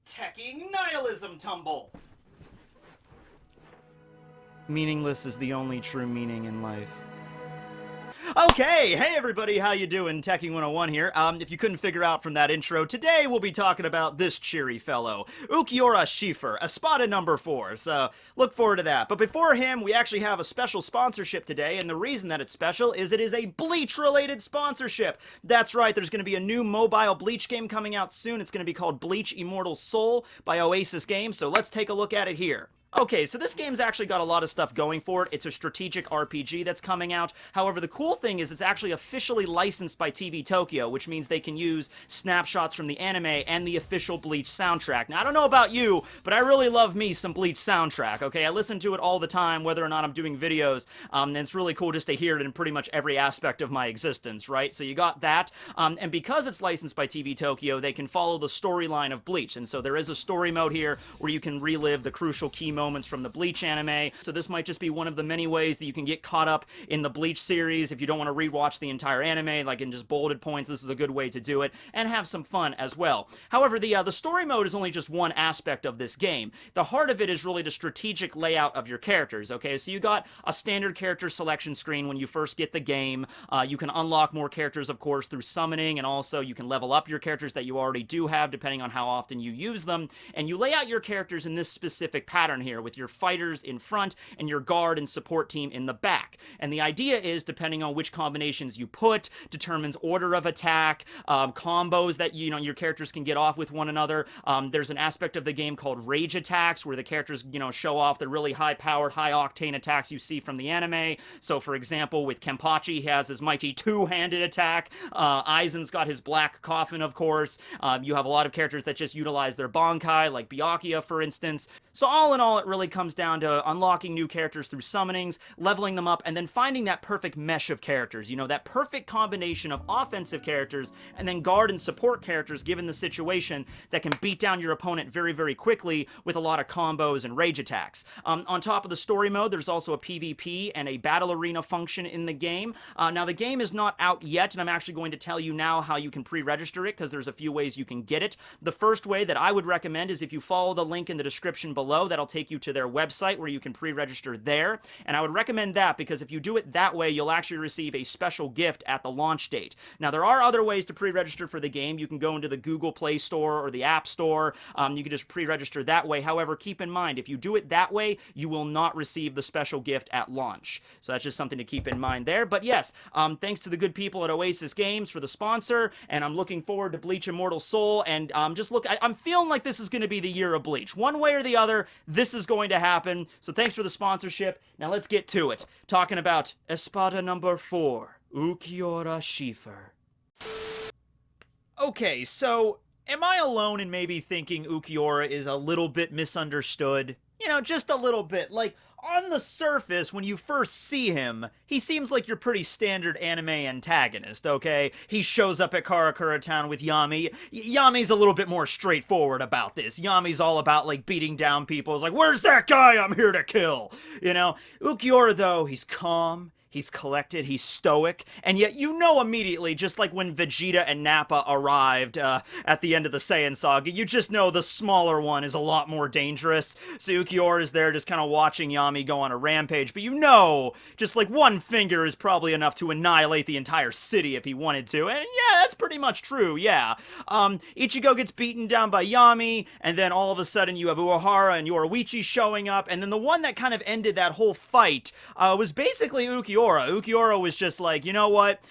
Tekking nihilism tumble. Meaningless is the only true meaning in life. Okay, hey everybody, how you doing? Tekking101 here. If you couldn't figure out from that intro, today we'll be talking about this cheery fellow, Ulquiorra Cifer, Espada number 4, so look forward to that. But before him, we actually have a special sponsorship today, and the reason that it's special is it is a Bleach-related sponsorship. That's right, there's going to be a new mobile Bleach game coming out soon. It's going to be called Bleach Immortal Soul by Oasis Games, so let's take a look at it here. Okay, so this game's actually got a lot of stuff going for it. It's a strategic RPG that's coming out. However, the cool thing is it's actually officially licensed by TV Tokyo, which means they can use snapshots from the anime and the official Bleach soundtrack. Now, I don't know about you, but I really love me some Bleach soundtrack, okay? I listen to it all the time, whether or not I'm doing videos, and it's really cool just to hear it in pretty much every aspect of my existence, right? So you got that, and because it's licensed by TV Tokyo, they can follow the storyline of Bleach, and so there is a story mode here where you can relive the crucial key moments from the Bleach anime, so this might just be one of the many ways that you can get caught up in the Bleach series if you don't want to rewatch the entire anime, like in just bulleted points. This is a good way to do it, and have some fun as well. However, the story mode is only just one aspect of this game. The heart of it is really the strategic layout of your characters, okay? So you got a standard character selection screen when you first get the game. You can unlock more characters, of course, through summoning, and also you can level up your characters that you already do have, depending on how often you use them, and you lay out your characters in this specific pattern here, with your fighters in front and your guard and support team in the back. And the idea is, depending on which combinations you put, determines order of attack, combos that your characters can get off with one another. There's an aspect of the game called rage attacks, where the characters show off the really high-powered, high-octane attacks you see from the anime. So, for example, with Kenpachi, he has his mighty two-handed attack. Aizen's got his black coffin, of course. You have a lot of characters that just utilize their Bankai, like Byakuya, for instance. So all in all, it really comes down to unlocking new characters through summonings, leveling them up, and then finding that perfect mesh of characters, that perfect combination of offensive characters and then guard and support characters given the situation that can beat down your opponent very, very quickly with a lot of combos and rage attacks. On top of the story mode, there's also a PvP and a battle arena function in the game. Now, the game is not out yet, and I'm actually going to tell you now how you can pre-register it, because there's a few ways you can get it. The first way that I would recommend is if you follow the link in the description below. That'll take you to their website where you can pre-register there, and I would recommend that because if you do it that way, you'll actually receive a special gift at the launch date. Now, there are other ways to pre-register for the game. You can go into the Google Play Store or the App Store. You can just pre-register that way. However, keep in mind, if you do it that way, you will not receive the special gift at launch. So that's just something to keep in mind there. But yes, thanks to the good people at Oasis Games for the sponsor, and I'm looking forward to Bleach Immortal Soul, and I'm feeling like this is going to be the year of Bleach. One way or the other, this is going to happen, so thanks for the sponsorship. Now let's get to it. Talking about Espada number 4, Ulquiorra Cifer. Okay, so am I alone in maybe thinking Ulquiorra is a little bit misunderstood? Just a little bit. Like, on the surface, when you first see him, he seems like your pretty standard anime antagonist, okay? He shows up at Karakura Town with Yami. Yami's a little bit more straightforward about this. Yami's all about, like, beating down people. It's like, where's that guy I'm here to kill? Ulquiorra, though, he's calm. He's collected, he's stoic, and yet immediately, just like when Vegeta and Nappa arrived at the end of the Saiyan Saga, you just know the smaller one is a lot more dangerous. So Ulquiorra is there just kind of watching Yami go on a rampage, but just like one finger is probably enough to annihilate the entire city if he wanted to, and yeah, that's pretty much true, yeah. Ichigo gets beaten down by Yami, and then all of a sudden you have Uehara and Yoruichi showing up, and then the one that kind of ended that whole fight was basically Ulquiorra. Ulquiorra was just like, you know what,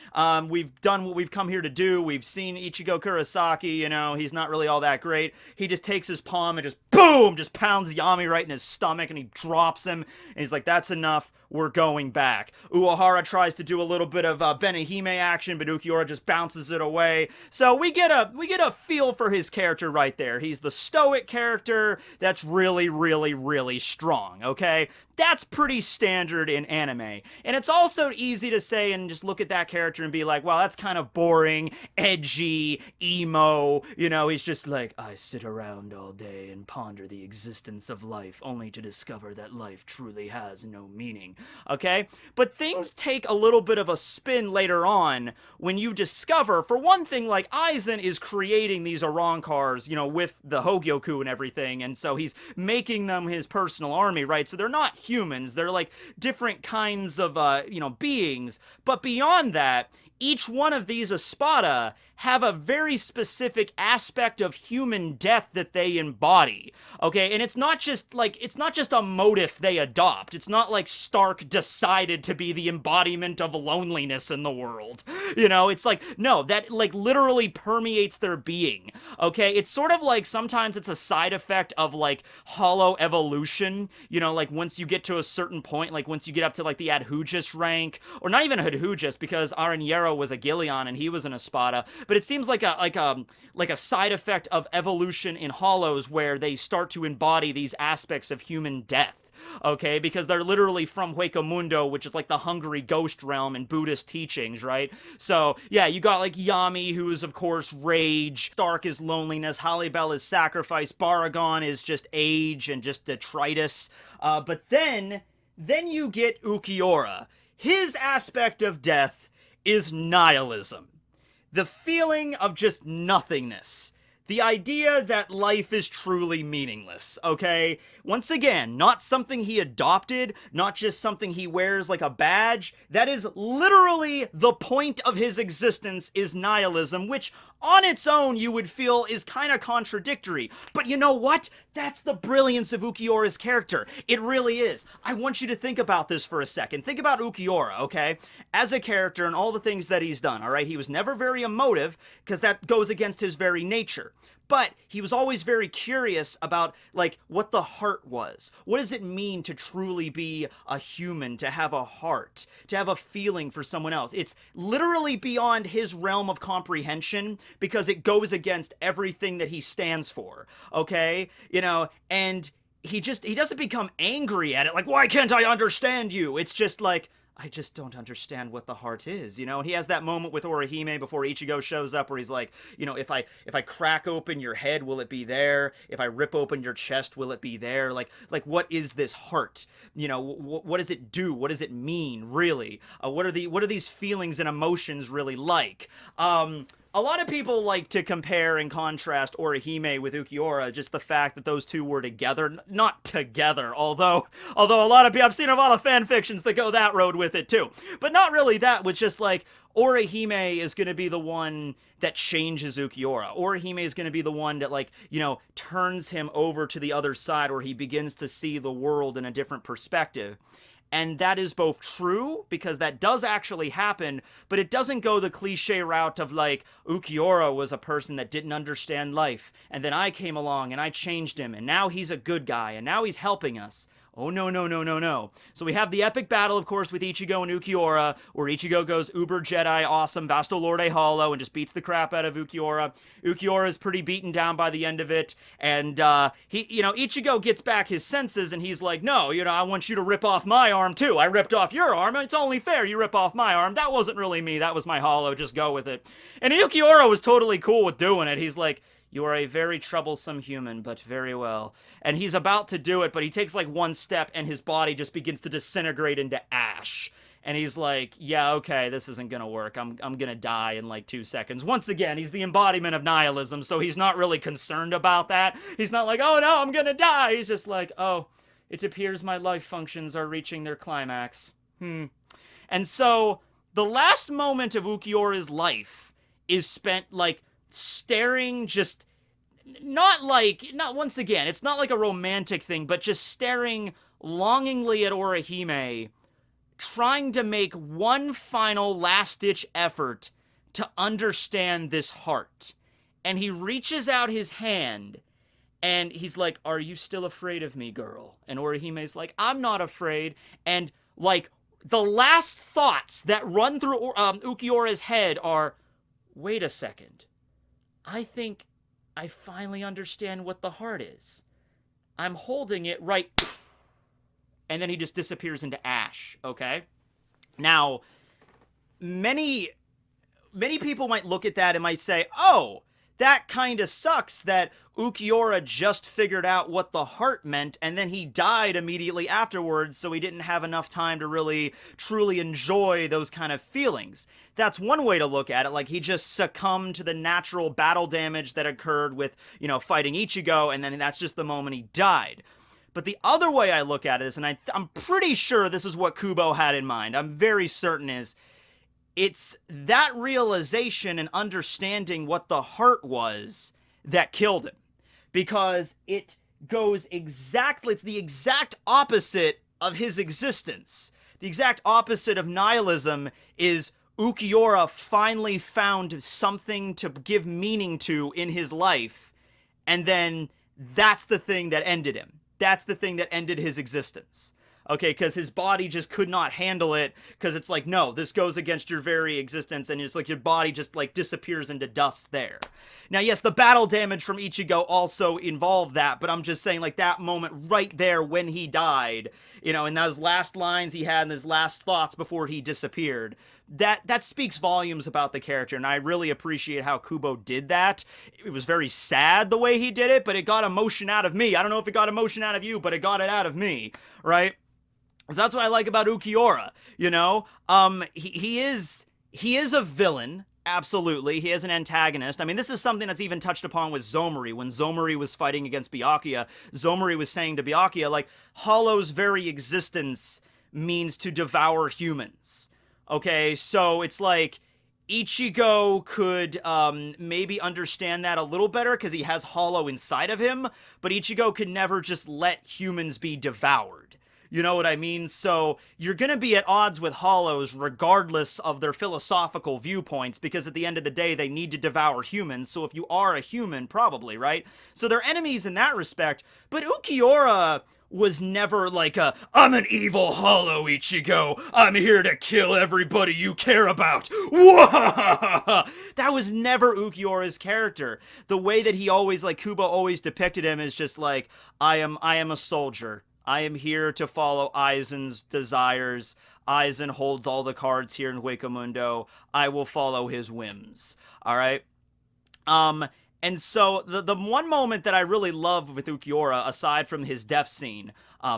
we've done what we've come here to do. We've seen Ichigo Kurosaki, he's not really all that great. He just takes his palm and just boom, just pounds Yami right in his stomach, and he drops him, and he's like, that's enough. We're going back. Uehara tries to do a little bit of Benihime action, but Ulquiorra just bounces it away. So we get a feel for his character right there. He's the stoic character that's really, really, really strong, okay? That's pretty standard in anime. And it's also easy to say and just look at that character and be like, wow, that's kind of boring, edgy, emo. He's just like, I sit around all day and ponder ponder the existence of life, only to discover that life truly has no meaning. Okay? But things take a little bit of a spin later on when you discover, for one thing, like, Aizen is creating these Arankars, you know, with the Hogyoku and everything, and so he's making them his personal army, right? So they're not humans, they're like different kinds of, you know, beings. But beyond that, each one of these Espada have a very specific aspect of human death that they embody, okay? And it's not just a motif they adopt. It's not like Stark decided to be the embodiment of loneliness in the world, you know? It's like, no, that, like, literally permeates their being, okay? It's sort of like sometimes it's a side effect of, like, hollow evolution, you know, like, once you get to a certain point, like, once you get up to, like, the Adhujus rank, or not even Adhujus, because Aranjero was a Gillion and he was an Espada, but it seems like a side effect of evolution in Hollows where they start to embody these aspects of human death, okay? Because they're literally from Huecamundo, which is like the Hungary ghost realm in Buddhist teachings, right? So, yeah, you got like Yami, who is, of course, rage. Stark is loneliness. Halibel is sacrifice. Baragon is just age and just detritus. But then you get Ulquiorra. His aspect of death is nihilism. The feeling of just nothingness. The idea that life is truly meaningless, okay? Once again, not something he adopted, not just something he wears like a badge. That is literally the point of his existence, is nihilism, which on its own you would feel is kind of contradictory. But you know what? That's the brilliance of Ulquiorra's character. It really is. I want you to think about this for a second. Think about Ulquiorra, okay? As a character and all the things that he's done, all right? He was never very emotive, because that goes against his very nature. But he was always very curious about, like, what the heart was. What does it mean to truly be a human, to have a heart, to have a feeling for someone else? It's literally beyond his realm of comprehension because it goes against everything that he stands for, okay? You know, and he doesn't become angry at it, like, why can't I understand you? It's just like, I just don't understand what the heart is, you know? And he has that moment with Orihime before Ichigo shows up where he's like, you know, if I crack open your head, will it be there? If I rip open your chest, will it be there? Like what is this heart? You know, what does it do? What does it mean, really? What are these feelings and emotions really like? A lot of people like to compare and contrast Orihime with Ulquiorra, just the fact that those two were together. Not together, although a lot of people, I've seen a lot of fan fictions that go that road with it too. But not really that, with just like, Orihime is going to be the one that changes Ulquiorra. Orihime is going to be the one that, like, you know, turns him over to the other side where he begins to see the world in a different perspective. And that is both true, because that does actually happen, but it doesn't go the cliche route of, like, Ulquiorra was a person that didn't understand life, and then I came along and I changed him, and now he's a good guy, and now he's helping us. Oh, no, no, no, no, no. So we have the epic battle, of course, with Ichigo and Ulquiorra, where Ichigo goes uber Jedi, awesome, Vasto Lorde Hollow, and just beats the crap out of Ulquiorra. Ulquiorra is pretty beaten down by the end of it, and Ichigo gets back his senses, and he's like, no, you know, I want you to rip off my arm, too. I ripped off your arm, it's only fair you rip off my arm. That wasn't really me, that was my hollow, just go with it. And Ulquiorra was totally cool with doing it. He's like, you are a very troublesome human, but very well. And he's about to do it, but he takes like one step and his body just begins to disintegrate into ash. And he's like, yeah, okay, this isn't gonna work. I'm gonna die in like 2 seconds. Once again, he's the embodiment of nihilism, so he's not really concerned about that. He's not like, oh no, I'm gonna die. He's just like, oh, it appears my life functions are reaching their climax. And so, the last moment of Ulquiorra's life is spent like staring, just not once again, it's not like a romantic thing, but just staring longingly at Orihime, trying to make one final last-ditch effort to understand this heart. And he reaches out his hand, and he's like, are you still afraid of me, girl? And Orihime's like, I'm not afraid. And, like, the last thoughts that run through Ulquiorra's head are, wait a second. I think I finally understand what the heart is. I'm holding it right... And then he just disappears into ash, okay? Now, many people might look at that and might say, oh, that kind of sucks that Ulquiorra just figured out what the heart meant, and then he died immediately afterwards, so he didn't have enough time to really, truly enjoy those kind of feelings. That's one way to look at it, like he just succumbed to the natural battle damage that occurred with, fighting Ichigo, and then that's just the moment he died. But the other way I look at it is, and I'm pretty sure this is what Kubo had in mind, I'm very certain is, it's that realization and understanding what the heart was that killed him. Because it's the exact opposite of his existence. The exact opposite of nihilism is Ulquiorra finally found something to give meaning to in his life, and then that's the thing that ended him. That's the thing that ended his existence. Okay, because his body just could not handle it, because it's like, no, this goes against your very existence, and it's like your body just, like, disappears into dust there. Now, yes, the battle damage from Ichigo also involved that, but I'm just saying, like, that moment right there when he died, in those last lines he had and his last thoughts before he disappeared, that speaks volumes about the character, and I really appreciate how Kubo did that. It was very sad the way he did it, but it got emotion out of me. I don't know if it got emotion out of you, but it got it out of me, right? So that's what I like about Ulquiorra, he is a villain, absolutely. He is an antagonist. I mean, this is something that's even touched upon with Zomori. When Zomori was fighting against Byakuya, Zomori was saying to Byakuya, like, Hollow's very existence means to devour humans. Okay, so it's like, Ichigo could maybe understand that a little better because he has Hollow inside of him, but Ichigo could never just let humans be devoured. You know what I mean? So you're going to be at odds with Hollows regardless of their philosophical viewpoints, because at the end of the day, they need to devour humans. So if you are a human, probably, right? So they're enemies in that respect. But Ulquiorra was never like I'm an evil Hollow, Ichigo. I'm here to kill everybody you care about. That was never Ulquiorra's character. The way that he always, like, Kubo always depicted him is just like, I am a soldier. I am here to follow Aizen's desires. Aizen holds all the cards here in Hueco I will follow his whims. All right? And so the one moment that I really love with Ulquiorra, aside from his death scene,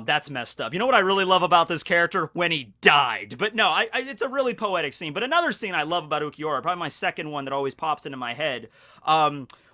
that's messed up. You know what I really love about this character? When he died. But no, it's a really poetic scene. But another scene I love about Ulquiorra, probably my second one that always pops into my head,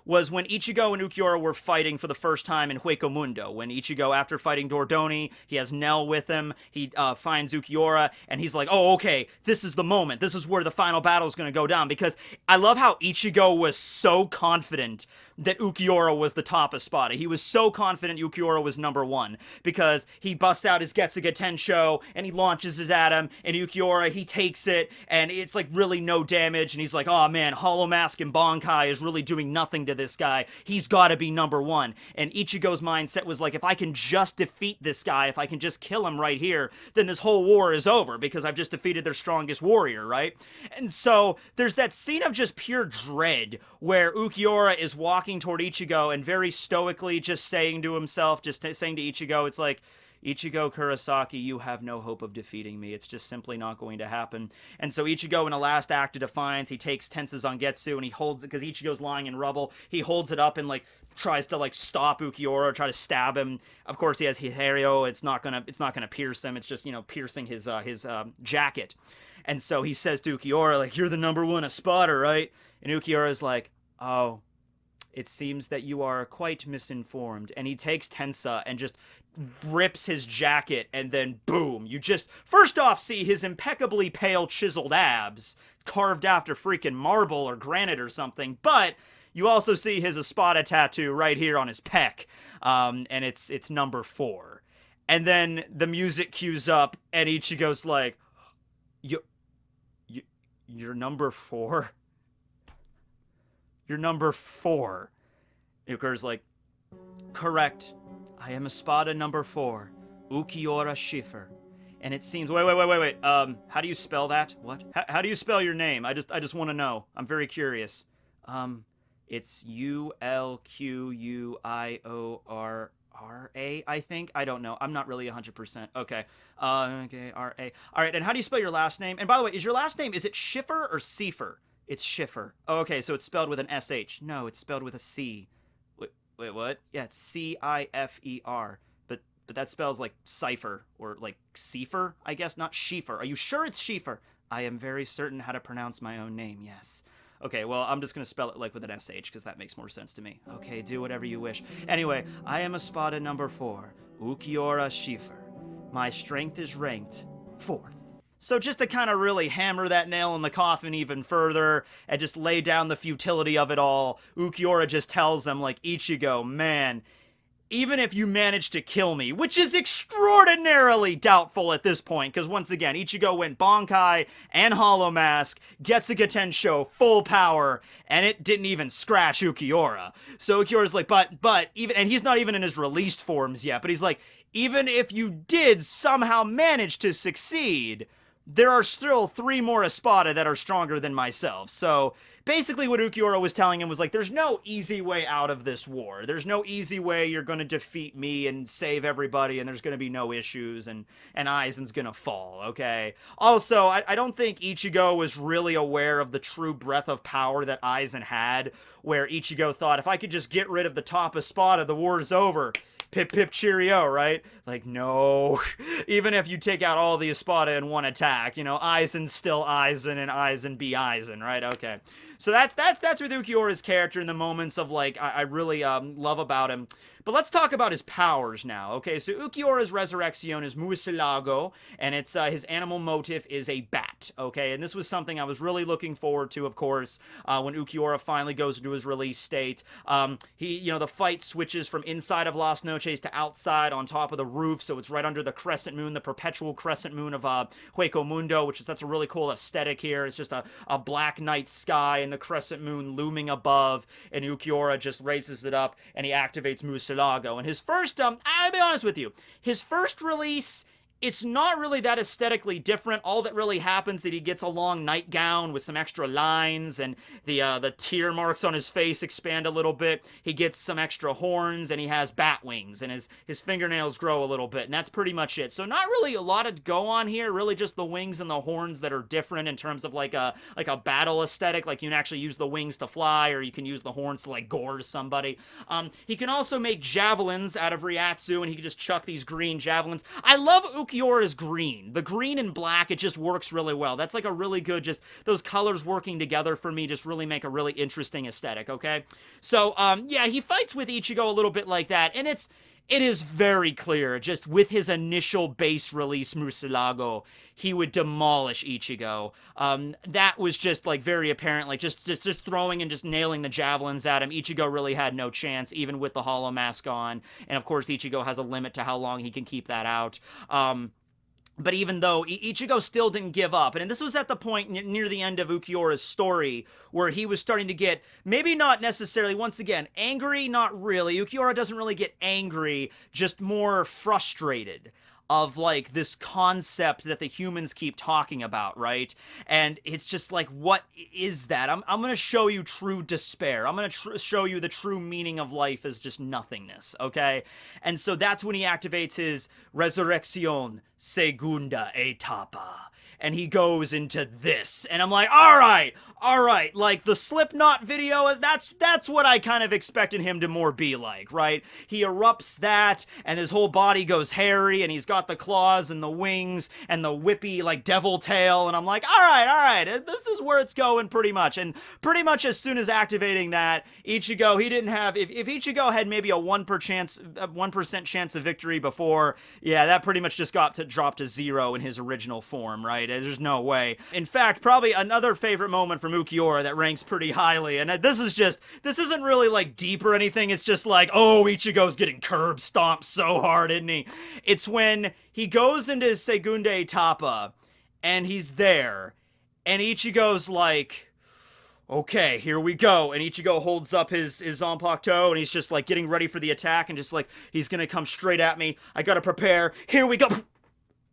was when Ichigo and Ulquiorra were fighting for the first time in Hueco. When Ichigo, after fighting Dordoni, he has Nell with him, he finds Ulquiorra, and he's like, oh, okay, this is the moment. This is where the final battle is going to go down, because I love how Ichigo was so confident that Ulquiorra was the top Espada. He was so confident Ulquiorra was number one, because he busts out his Getsuga Tensho, and he launches his at him, and Ulquiorra, he takes it, and it's like really no damage, and he's like, oh man, Hollow Mask and Bankai is really doing nothing to this guy. He's got to be number one. And Ichigo's mindset was like, if I can just defeat this guy, if I can just kill him right here, then this whole war is over, because I've just defeated their strongest warrior, right? And so there's that scene of just pure dread where Ulquiorra is walking toward Ichigo and very stoically just saying to himself, just saying to Ichigo, it's like, Ichigo Kurosaki, you have no hope of defeating me. It's just simply not going to happen. And so Ichigo, in a last act of defiance, he takes Tensa's Zangetsu and he holds it, because Ichigo's lying in rubble. He holds it up and, like, tries to, like, stop Ulquiorra, try to stab him. Of course, he has Hiherio. It's not gonna pierce him. It's just, piercing his jacket. And so he says to Ulquiorra, like, you're the number one Espada, right? And Ulquiorra's like, oh, it seems that you are quite misinformed. And he takes Tensa and just rips his jacket, and then boom, you just first off see his impeccably pale chiseled abs carved after freaking marble or granite or something, but you also see his Espada tattoo right here on his pec, and it's number 4. And then the music cues up and Ichigo's like, you're number 4? You're number 4. Ulquiorra's like, correct. I am Espada number 4, Ulquiorra Cifer. And it seems, wait. How do you spell that? What? How do you spell your name? I just want to know. I'm very curious. It's Ulquiorra, I think. I don't know. I'm not really 100%. Okay. Okay, R-A. All right, and how do you spell your last name? And by the way, is your last name, is it Schiffer or Cifer? It's Cifer. Oh, okay, so it's spelled with an SH. No, it's spelled with a C. Wait, what? Yeah, it's Cifer. But that spells like Cifer, or like Cifer, I guess, not Cifer. Are you sure it's Cifer? I am very certain how to pronounce my own name, yes. Okay, well, I'm just gonna spell it like with an SH, because that makes more sense to me. Okay, do whatever you wish. Anyway, I am Espada number 4, Ulquiorra Cifer. My strength is ranked 4th. So just to kind of really hammer that nail in the coffin even further and just lay down the futility of it all, Ulquiorra just tells him, like, Ichigo, man, even if you manage to kill me, which is extraordinarily doubtful at this point, because once again, Ichigo went Bankai and Hollow Mask, Getsuga Tensho, full power, and it didn't even scratch Ulquiorra. So Ulquiorra's like, but, even, and he's not even in his released forms yet, but he's like, even if you did somehow manage to succeed, there are still 3 more Espada that are stronger than myself. So basically what Ulquiorra was telling him was like, there's no easy way out of this war. There's no easy way you're going to defeat me and save everybody, and there's going to be no issues, and Aizen's going to fall, okay? Also, I don't think Ichigo was really aware of the true breadth of power that Aizen had, where Ichigo thought, if I could just get rid of the top Espada, the war's over. Pip pip cheerio, right? Like, no. Even if you take out all the Espada in one attack, you know, Aizen's still Aizen and Aizen be Aizen, right? Okay. So that's with Ulquiorra's character in the moments of, like, I really love about him. But let's talk about his powers now, okay? So Ulquiorra's Resurrection is Mucilago, and it's his animal motif is a bat, okay? And this was something I was really looking forward to, of course, when Ulquiorra finally goes into his release state. The fight switches from inside of Las Noches to outside on top of the roof, so it's right under the crescent moon, the perpetual crescent moon of Hueco Mundo, that's a really cool aesthetic here. It's just a black night sky and the crescent moon looming above, and Ulquiorra just raises it up, and he activates Mucilago. And his first, I'll be honest with you, his first release, it's not really that aesthetically different. All that really happens is that he gets a long nightgown with some extra lines, and the tear marks on his face expand a little bit. He gets some extra horns, and he has bat wings, and his fingernails grow a little bit, and that's pretty much it. So not really a lot to go on here, really just the wings and the horns that are different in terms of like a battle aesthetic. Like, you can actually use the wings to fly, or you can use the horns to like gore somebody. He can also make javelins out of Ryatsu, and he can just chuck these green javelins. I love Ulquiorra's green. The green and black, it just works really well. That's like a really good, just those colors working together for me just really make a really interesting aesthetic, okay? So, yeah, he fights with Ichigo a little bit like that, and it is very clear, just with his initial base release, Mucilago, he would demolish Ichigo. That was just, like, very apparent, like, just throwing and just nailing the javelins at him. Ichigo really had no chance, even with the Hollow Mask on, and of course, Ichigo has a limit to how long he can keep that out. But even though Ichigo still didn't give up, and this was at the point near the end of Ulquiorra's story where he was starting to get, maybe not necessarily, once again, angry, not really. Ulquiorra doesn't really get angry, just more frustrated of, like, this concept that the humans keep talking about, right? And it's just like, what is that? I'm going to show you true despair. I'm going to show you the true meaning of life as just nothingness, okay? And so that's when he activates his Regeneration, Segunda, Etapa. And he goes into this, and I'm like, all right, like, the Slipknot video, that's what I kind of expected him to more be like, right? He erupts that, and his whole body goes hairy, and he's got the claws and the wings and the whippy, like, devil tail, and I'm like, all right, this is where it's going pretty much. And pretty much as soon as activating that, Ichigo, he didn't have, if Ichigo had maybe a 1% chance of victory before, yeah, that pretty much just dropped to 0 in his original form, right? There's no way. In fact, probably another favorite moment from Ulquiorra that ranks pretty highly, and this isn't really like deep or anything, it's just like, oh, Ichigo's getting curb stomped so hard, isn't he? It's when he goes into his Segunda Etapa, and he's there, and Ichigo's like, okay, here we go, and Ichigo holds up his Zanpakuto, and he's just like getting ready for the attack, and just like, he's gonna come straight at me, I gotta prepare, here we go,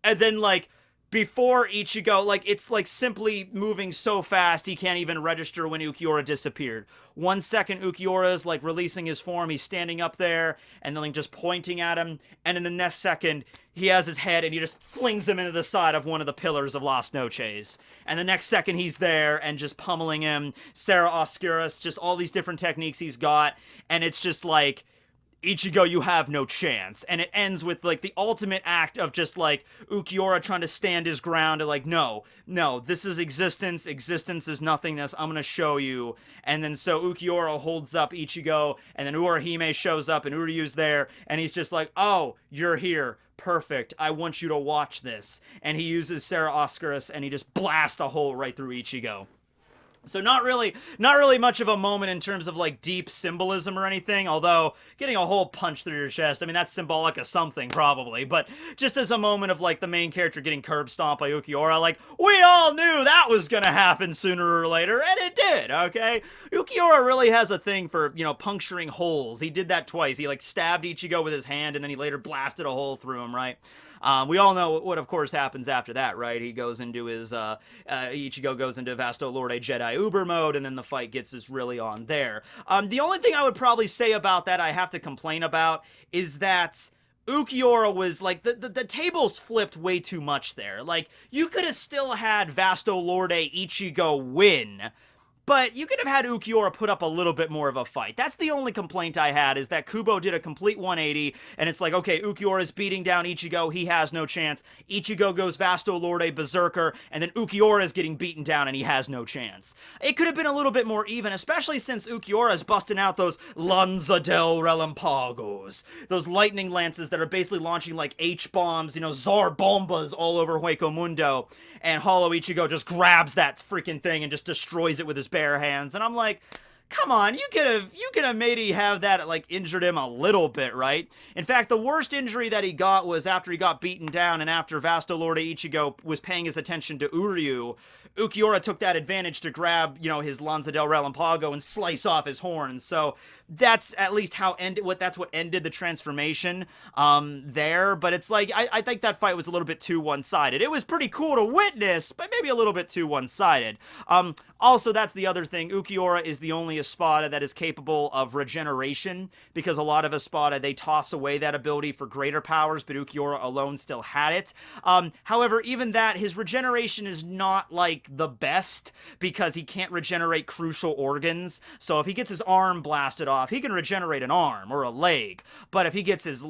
and then like, before Ichigo, like, it's like simply moving so fast he can't even register when Ulquiorra disappeared. 1 second, Ulquiorra is like releasing his form, he's standing up there, and then like just pointing at him, and in the next second, he has his head and he just flings him into the side of one of the pillars of Las Noches. And the next second, he's there and just pummeling him. Sarah Oscuris, just all these different techniques he's got, and it's just like, Ichigo, you have no chance. And it ends with, like, the ultimate act of just, like, Ulquiorra trying to stand his ground and, like, no, this is existence. Existence is nothingness. I'm gonna show you. And then so Ulquiorra holds up Ichigo, and then Urahime shows up, and Uryu's there, and he's just like, oh, you're here. Perfect. I want you to watch this. And he uses Sarah Oscuris, and he just blasts a hole right through Ichigo. So not really much of a moment in terms of, like, deep symbolism or anything, although getting a hole punched through your chest, I mean, that's symbolic of something, probably, but just as a moment of, like, the main character getting curb stomped by Ulquiorra, like, we all knew that was gonna happen sooner or later, and it did, okay? Ulquiorra really has a thing for, you know, puncturing holes. He did that twice. He, like, stabbed Ichigo with his hand, and then he later blasted a hole through him, right? We all know what, of course, happens after that, right? He goes into his, Ichigo goes into Vasto Lorde Jedi Uber mode, and then the fight gets us really on there. The only thing I would probably say about that I have to complain about is that Ulquiorra was, like, the tables flipped way too much there. Like, you could have still had Vasto Lorde Ichigo win, but you could have had Ulquiorra put up a little bit more of a fight. That's the only complaint I had, is that Kubo did a complete 180, and it's like, okay, Ulquiorra's beating down Ichigo, he has no chance. Ichigo goes Vasto Lorde Berserker, and then Ulquiorra's getting beaten down, and he has no chance. It could have been a little bit more even, especially since Ulquiorra's busting out those Lanza del Relampagos, those lightning lances that are basically launching, like, H-bombs, you know, Zar bombas all over Hueco Mundo, and Hollow Ichigo just grabs that freaking thing and just destroys it with his bare hands, and I'm like, come on, you could have maybe have that, like, injured him a little bit, right? In fact, the worst injury that he got was after he got beaten down, and after Vasto Lorde Ichigo was paying his attention to Uryu, Ulquiorra took that advantage to grab, you know, his Lanza del Relampago and slice off his horns. So that's at least that's what ended the transformation there. But it's like, I think that fight was a little bit too one-sided. It was pretty cool to witness, but maybe a little bit too one-sided. Also, that's the other thing. Ulquiorra is the only Espada that is capable of regeneration, because a lot of Espada, they toss away that ability for greater powers, but Ulquiorra alone still had it. However, even that, his regeneration is not, like, the best, because he can't regenerate crucial organs. So if he gets his arm blasted off, he can regenerate an arm or a leg. But if he gets his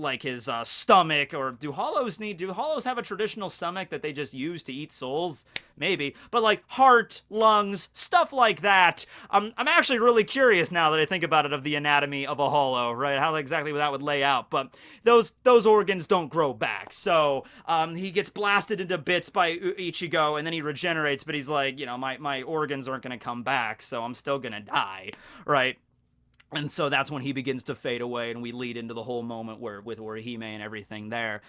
stomach, or do hollows have a traditional stomach that they just use to eat souls? Maybe. But, like, heart, lungs, stuff like that. I'm actually really curious now that I think about it, of the anatomy of a hollow, right? How exactly that would lay out. But those organs don't grow back. So he gets blasted into bits by Ichigo, and then he regenerates, but he's like, you know, my organs aren't going to come back, so I'm still going to die, right? And so that's when he begins to fade away, and we lead into the whole moment with Urahime and everything there.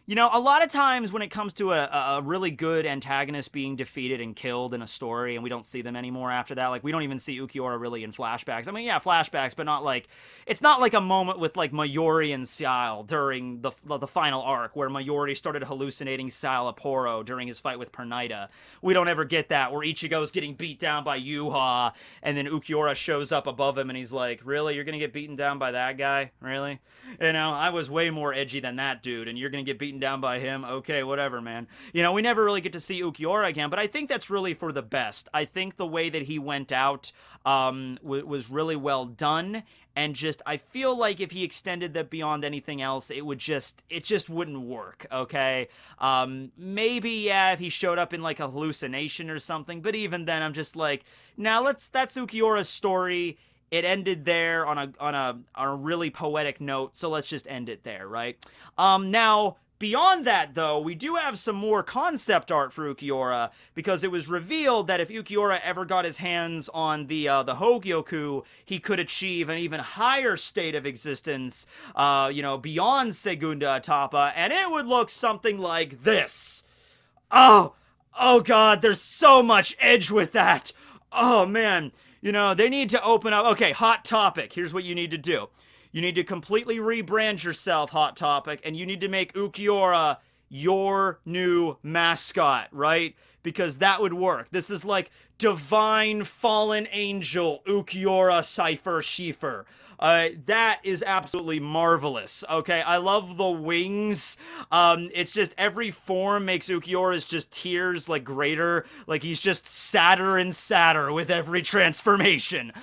You know, a lot of times when it comes to a really good antagonist being defeated and killed in a story, and we don't see them anymore after that, like, we don't even see Ulquiorra really in flashbacks. I mean, yeah, flashbacks, but not like, it's not like a moment with, like, Mayuri and Cial during the final arc, where Mayuri started hallucinating Cial Aporo during his fight with Pernida. We don't ever get that, where Ichigo's getting beat down by Yuha, and then Ulquiorra shows up above him, and he's like, really? You're gonna get beaten down by that guy? Really? You know, I was way more edgy than that dude, and you're gonna get beaten down by him? Okay, whatever, man. You know, we never really get to see Ulquiorra again, but I think that's really for the best. I think the way that he went out was really well done, and just, I feel like if he extended that beyond anything else, it just wouldn't work, okay? Maybe, yeah, if he showed up in, like, a hallucination or something, but even then, I'm just like, now that's Ulquiorra's story. It ended there on a really poetic note, so let's just end it there, right? Now, beyond that, though, we do have some more concept art for Ulquiorra, because it was revealed that if Ulquiorra ever got his hands on the Hogyoku, he could achieve an even higher state of existence, you know, beyond Segunda Etapa, and it would look something like this. Oh God, there's so much edge with that. Oh, man. You know, they need to open up. Okay, Hot Topic. Here's what you need to do. You need to completely rebrand yourself, Hot Topic, and you need to make Ulquiorra your new mascot, right? Because that would work. This is like divine fallen angel Ulquiorra Cifer Cifer. That is absolutely marvelous. Okay, I love the wings. It's just every form makes Ulquiorra's just tears like greater. Like he's just sadder and sadder with every transformation.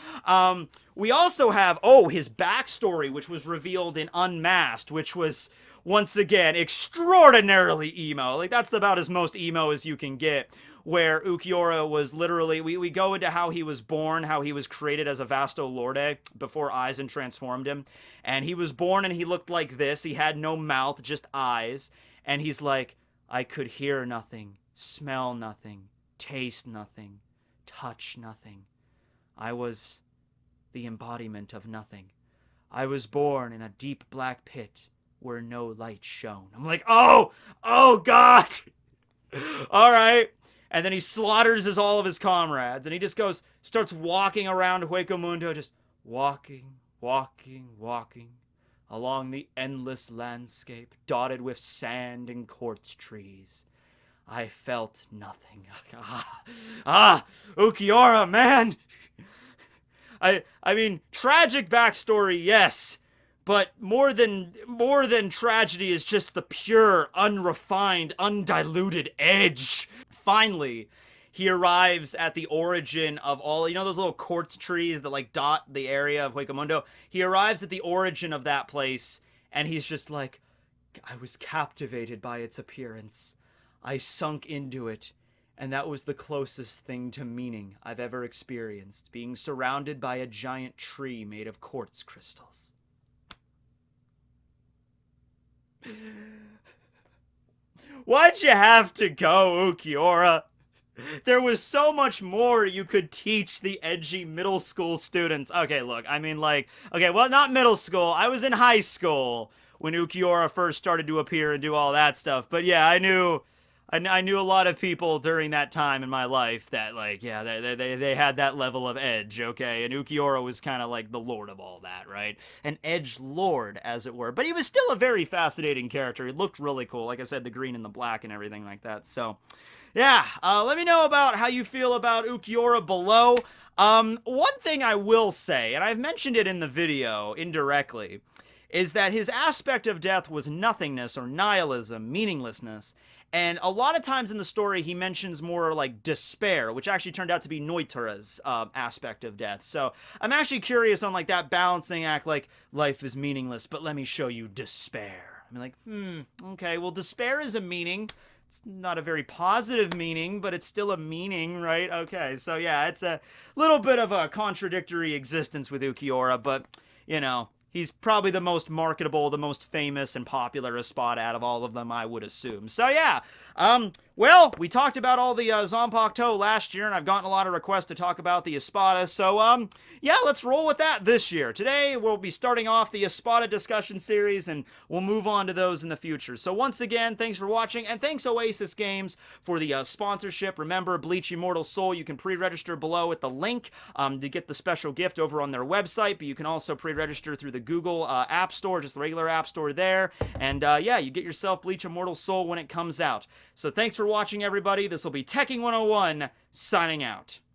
We also have his backstory, which was revealed in Unmasked, which was once again extraordinarily emo. Like that's about as most emo as you can get. Where Ulquiorra was literally, we go into how he was born, how he was created as a Vasto Lorde before Aizen transformed him. And he was born and he looked like this. He had no mouth, just eyes. And he's like, I could hear nothing, smell nothing, taste nothing, touch nothing. I was the embodiment of nothing. I was born in a deep black pit where no light shone. I'm like, oh God. All right. And then he slaughters all of his comrades. And he just starts walking around Hueco Mundo, just walking along the endless landscape, dotted with sand and quartz trees. I felt nothing. Ulquiorra, man. I mean, tragic backstory, yes. But more than tragedy is just the pure, unrefined, undiluted edge. Finally, he arrives at the origin of all, those little quartz trees that like dot the area of Hueco Mundo. He arrives at the origin of that place, and he's just like, I was captivated by its appearance. I sunk into it, and that was the closest thing to meaning I've ever experienced, being surrounded by a giant tree made of quartz crystals. Why'd you have to go, Ulquiorra? There was so much more you could teach the edgy middle school students. Okay, look, I mean, like, okay, well, not middle school. I was in high school when Ulquiorra first started to appear and do all that stuff. But yeah, I knew a lot of people during that time in my life that, like, yeah, they had that level of edge, okay? And Ulquiorra was kind of like the lord of all that, right? An edge lord, as it were. But he was still a very fascinating character. He looked really cool. Like I said, the green and the black and everything like that. So, yeah, let me know about how you feel about Ulquiorra below. One thing I will say, and I've mentioned it in the video indirectly, is that his aspect of death was nothingness or nihilism, meaninglessness. And a lot of times in the story, he mentions more like despair, which actually turned out to be Noitura's aspect of death. So I'm actually curious on like that balancing act, like life is meaningless, but let me show you despair. I mean, like, okay, well, despair is a meaning. It's not a very positive meaning, but it's still a meaning, right? Okay, so yeah, it's a little bit of a contradictory existence with Ulquiorra, but, he's probably the most marketable, the most famous and popular Espada out of all of them, I would assume. So yeah, well, we talked about all the Zanpakuto last year, and I've gotten a lot of requests to talk about the Espada, so yeah, let's roll with that this year. Today, we'll be starting off the Espada discussion series, and we'll move on to those in the future. So once again, thanks for watching, and thanks Oasis Games for the sponsorship. Remember, Bleach Immortal Soul, you can pre-register below at the link to get the special gift over on their website, but you can also pre-register through the Google App Store, just the regular App Store there, and yeah, you get yourself Bleach Immortal Soul when it comes out. So thanks for watching, everybody. This will be Tekking101 signing out.